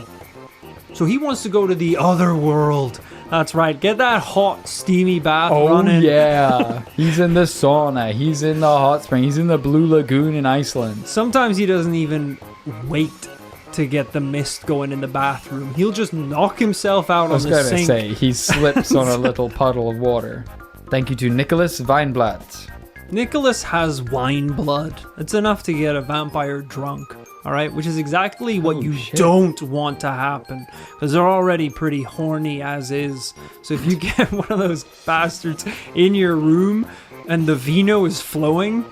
So he wants to go to the other world. That's right. Get that hot, steamy bath running. Oh, yeah. He's in the sauna. He's in the hot spring. He's in the Blue Lagoon in Iceland. Sometimes he doesn't even wait to get the mist going in the bathroom. He'll just knock himself out on the sink. I was going to say, he slips on a little puddle of water. Thank you to Nicholas Weinblatt. Nicholas has wine blood. It's enough to get a vampire drunk. All right, which is exactly what you don't want to happen, because they're already pretty horny as is. So if you get one of those bastards in your room and the vino is flowing,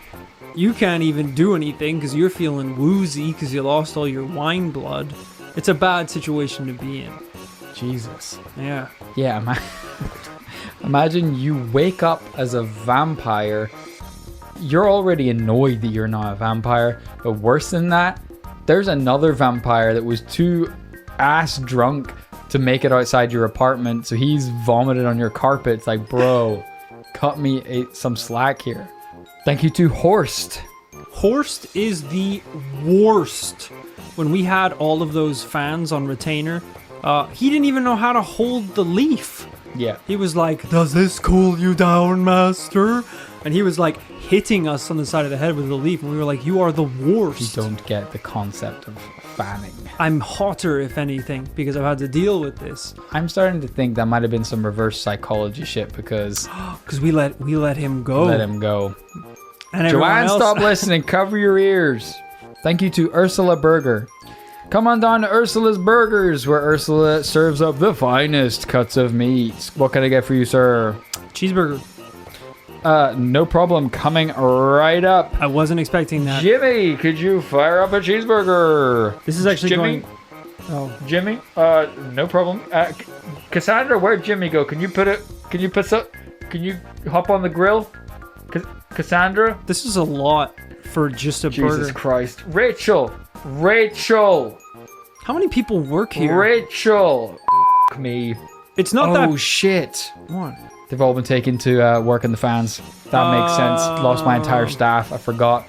you can't even do anything because you're feeling woozy because you lost all your wine blood. It's a bad situation to be in. Jesus. Yeah. Yeah, imagine you wake up as a vampire. You're already annoyed that you're not a vampire, but worse than that, there's another vampire that was too ass drunk to make it outside your apartment, so he's vomited on your carpet. It's like, bro, cut me some slack here. Thank you to Horst. Horst is the worst. When we had all of those fans on retainer, he didn't even know how to hold the leaf. Yeah. He was like, "Does this cool you down, master?" And he was like hitting us on the side of the head with the leaf, and we were like, "You are the worst." You don't get the concept of fanning. I'm hotter, if anything, because I've had to deal with this. I'm starting to think that might have been some reverse psychology shit because we let him go. Let him go. And Joanne, stop listening. Cover your ears. Thank you to Ursula Burger. Come on down to Ursula's Burgers, where Ursula serves up the finest cuts of meat. What can I get for you, sir? Cheeseburger. No problem. Coming right up. I wasn't expecting that. Jimmy, could you fire up a cheeseburger? This is actually Jimmy? going... Oh. Jimmy? No problem. Cassandra, where'd Jimmy go? Can you hop on the grill? Cassandra? This is a lot for just a burger. Jesus Christ. Rachel! How many people work here? Rachel! F*** me. It's not that... Oh, shit. What? They've all been taken to work in the fans. That makes sense. Lost my entire staff. I forgot.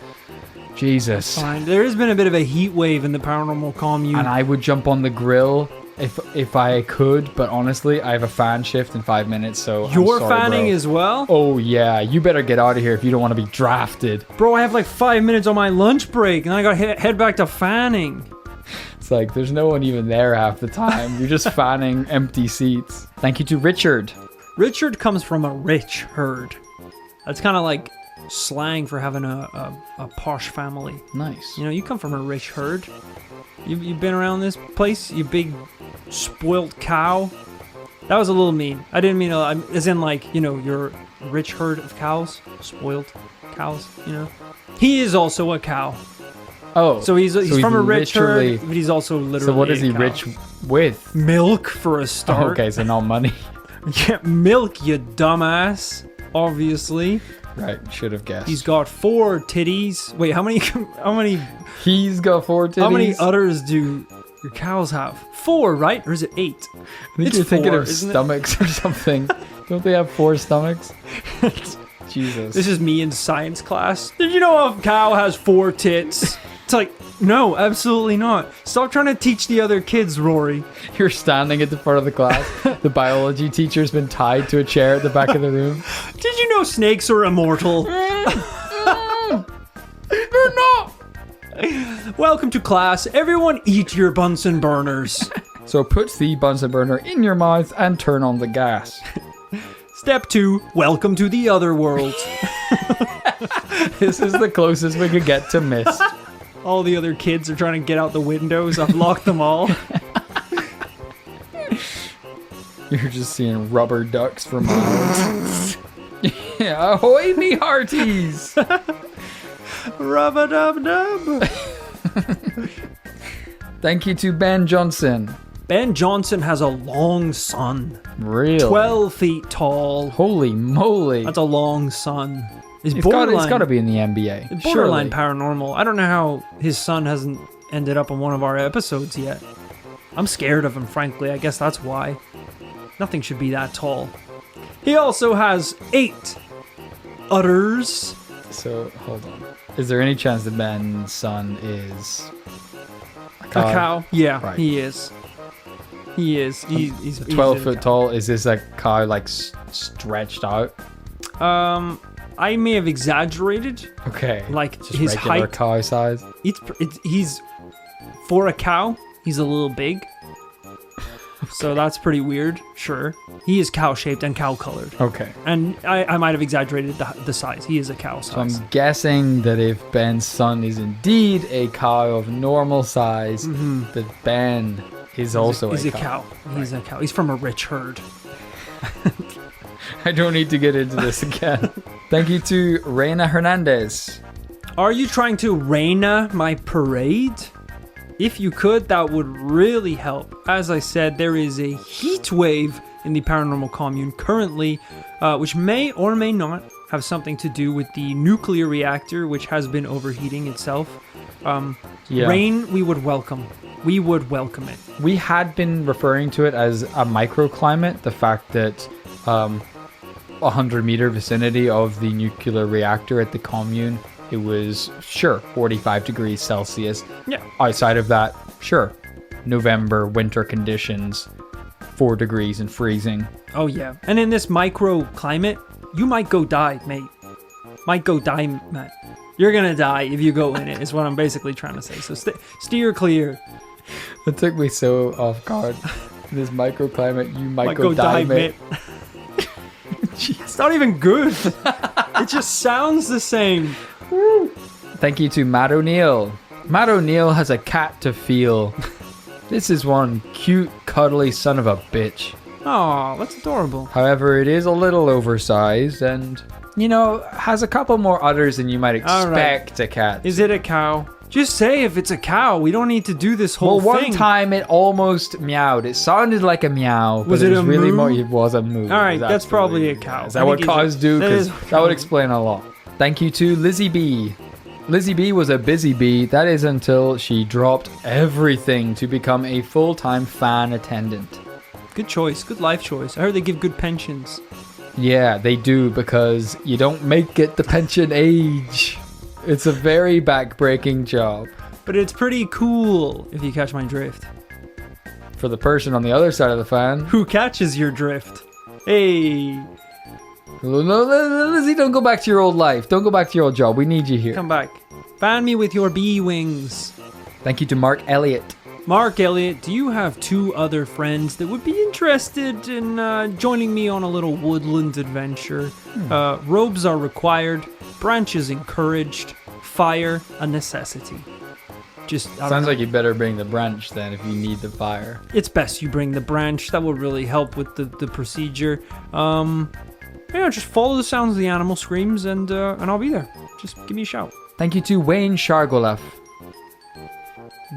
Jesus. Fine. There has been a bit of a heat wave in the paranormal commune. And I would jump on the grill if I could, but honestly, I have a fan shift in 5 minutes, so You're I'm sorry, fanning bro. as well? Oh, yeah. You better get out of here if you don't want to be drafted. Bro, I have like 5 minutes on my lunch break, and I gotta head back to fanning. It's like, there's no one even there half the time. You're just fanning empty seats. Thank you to Richard. Richard comes from a rich herd. That's kind of like slang for having a posh family. Nice. You know, you come from a rich herd. You've been around this place, you big spoilt cow. That was a little mean. I didn't mean as in like, you know, you're a rich herd of cows. Spoiled cows, you know. He is also a cow. Oh. So he's from a rich herd, but he's also literally So what is he cow. rich with? Milk for a start. Oh, okay, so not money. Yeah, milk, you dumbass. Obviously. Right, should have guessed. He's got 4 titties. Wait, how many He's got 4 titties? How many udders do your cows have? 4, right? Or is it 8? I think you're thinking of stomachs or something. Don't they have 4 stomachs? Jesus. This is me in science class. Did you know a cow has 4 tits? It's like, no, absolutely not. Stop trying to teach the other kids, Rory. You're standing at the front of the class. The biology teacher's been tied to a chair at the back of the room. Did you know snakes are immortal? They're not. Welcome to class. Everyone eat your Bunsen burners. So put the Bunsen burner in your mouth and turn on the gas. Step 2, welcome to the other world. This is the closest we could get to mist. All the other kids are trying to get out the windows. I've locked them all. You're just seeing rubber ducks for miles. Yeah, ahoy me hearties! Rub-a-dub-dub. Thank you to Ben Johnson. Ben Johnson has a long sun. Really? 12 feet tall. Holy moly. That's a long sun. It's got to be in the NBA. It's borderline surely. paranormal. I don't know how his son hasn't ended up on one of our episodes yet. I'm scared of him, frankly. I guess that's why. Nothing should be that tall. He also has 8 udders. So, hold on. Is there any chance that Ben's son is A cow? Yeah, Right. he is. He is. He's 12 he's a foot cow. tall? Is this a cow like stretched out? I may have exaggerated. Okay. Like Just his regular height. cow size? He's for a cow. He's a little big. So that's pretty weird. Sure, he is cow shaped and cow colored. Okay. And I might have exaggerated the size. He is a cow So I'm size. guessing that if Ben's son is indeed a cow of normal size, that Ben is also He's a a cow. He's a cow. He's from a rich herd. I don't need to get into this again. Thank you to Reina Hernandez. Are you trying to Reina my parade? If you could, that would really help. As I said, there is a heat wave in the paranormal commune currently, which may or may not have something to do with the nuclear reactor, which has been overheating itself. Yeah. Rain, we would welcome. We would welcome it. We had been referring to it as a microclimate, the fact that 100-meter vicinity of the nuclear reactor at the commune, it was, 45 degrees Celsius. Yeah. Outside of that, November, winter conditions, 4 degrees and freezing. Oh, yeah. And in this microclimate, you might go die, mate. Might go die, Matt. You're gonna die if you go in it, is what I'm basically trying to say. So steer clear. It took me so off guard. In this microclimate, you might go die, mate. It's not even good. It just sounds the same. Thank you to Matt O'Neill. Matt O'Neill has a cat to feel. This is one cute, cuddly son of a bitch. Aw, that's adorable. However, it is a little oversized and, has a couple more udders than you might expect a cat. Is it a cow? Just say if it's a cow. We don't need to do this whole Well, thing. one time it almost meowed. It sounded like a meow. But Was it was a really moo? more. It was a moo. All right, It was that's probably a absolutely- cow. Is I that what think he's cows do? that Because is that would cow. explain a lot. Thank you to Lizzie B. Lizzie B was a busy bee. That is until she dropped everything to become a full-time fan attendant. Good choice. Good life choice. I heard they give good pensions. Yeah, they do, because you don't make it the pension age. It's a very back-breaking job. But it's pretty cool, if you catch my drift. For the person on the other side of the fan. Who catches your drift? Hey, No, Lizzie, don't go back to your old life. Don't go back to your old job. We need you here. come back. Fan me with your bee wings. Thank you to Mark Elliott. Mark Elliott, do you have 2 other friends that would be interested in joining me on a little woodland adventure? Robes are required, branches encouraged, fire a necessity. Just I don't Sounds know. like you better bring the branch then if you need the fire. It's best you bring the branch. That will really help with the procedure. Just follow the sounds of the animal screams and I'll be there. Just give me a shout. Thank you to Wayne Shargolef.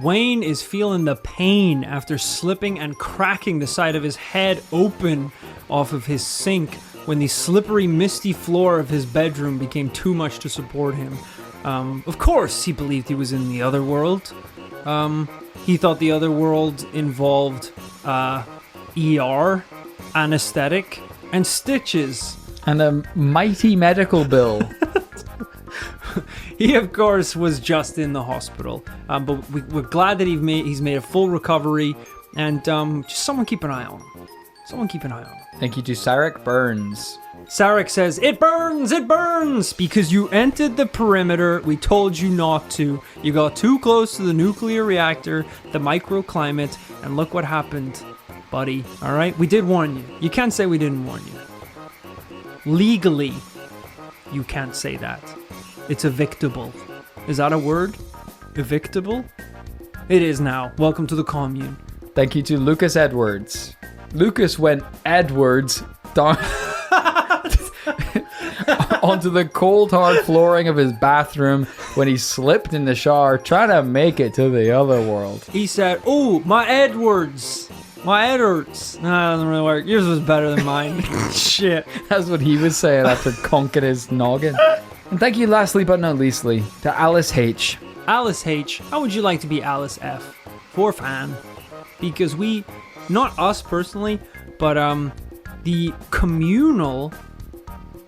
Wayne is feeling the pain after slipping and cracking the side of his head open off of his sink when the slippery, misty floor of his bedroom became too much to support him. Of course, he believed he was in the otherworld. He thought the otherworld involved ER, anesthetic, and stitches. And a mighty medical bill. He, of course, was just in the hospital, but we're glad that he's made a full recovery, and just someone keep an eye on him. Someone keep an eye on him. Thank you to Sarek Burns. Sarek says, it burns, because you entered the perimeter. We told you not to. You got too close to the nuclear reactor, the microclimate, and look what happened, buddy. All right? We did warn you. You can't say we didn't warn you. Legally, you can't say that. It's evictable. Is that a word? Evictable? It is now. Welcome to the commune. Thank you to Lucas Edwards. Lucas went Edwards down onto the cold hard flooring of his bathroom when he slipped in the shower trying to make it to the other world. He said, "Oh, my Edwards. My Edwards." No, that doesn't really work. Yours was better than mine. Shit. That's what he was saying after conking his noggin. And thank you, lastly but not leastly, to Alice H. Alice H, how would you like to be Alice F? For fan. Because we, not us personally, but the communal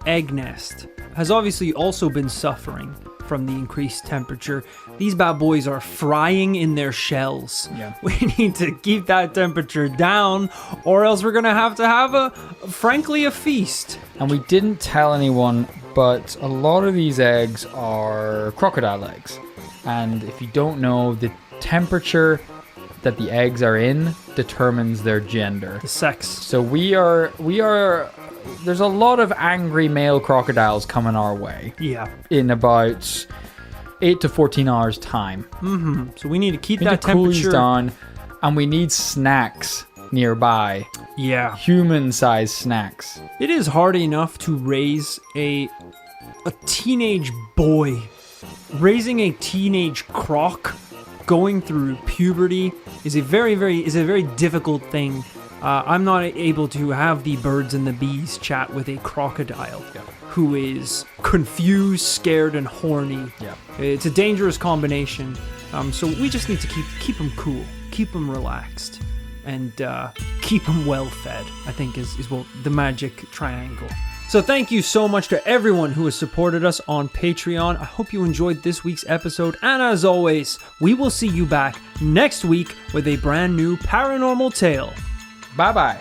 egg nest has obviously also been suffering from the increased temperature. These bad boys are frying in their shells. Yeah. We need to keep that temperature down, or else we're gonna have frankly, a feast. And we didn't tell anyone, but a lot of these eggs are crocodile eggs. And if you don't know, the temperature that the eggs are in determines their gender. The sex. So we are there's a lot of angry male crocodiles coming our way Yeah. in about 8 to 14 hours time. So we need to keep We need that to cool these temperature down, and we need snacks nearby. Yeah. Human-sized snacks. It is hard enough to raise a teenage boy. Raising a teenage croc going through puberty is a very difficult thing. I'm not able to have the birds and the bees chat with a crocodile who is confused, scared, and horny. Yeah. It's a dangerous combination. So we just need to keep them cool, keep them relaxed, and keep them well fed, I think is what the magic triangle. So thank you so much to everyone who has supported us on Patreon. I hope you enjoyed this week's episode. And as always, we will see you back next week with a brand new paranormal tale. Bye-bye.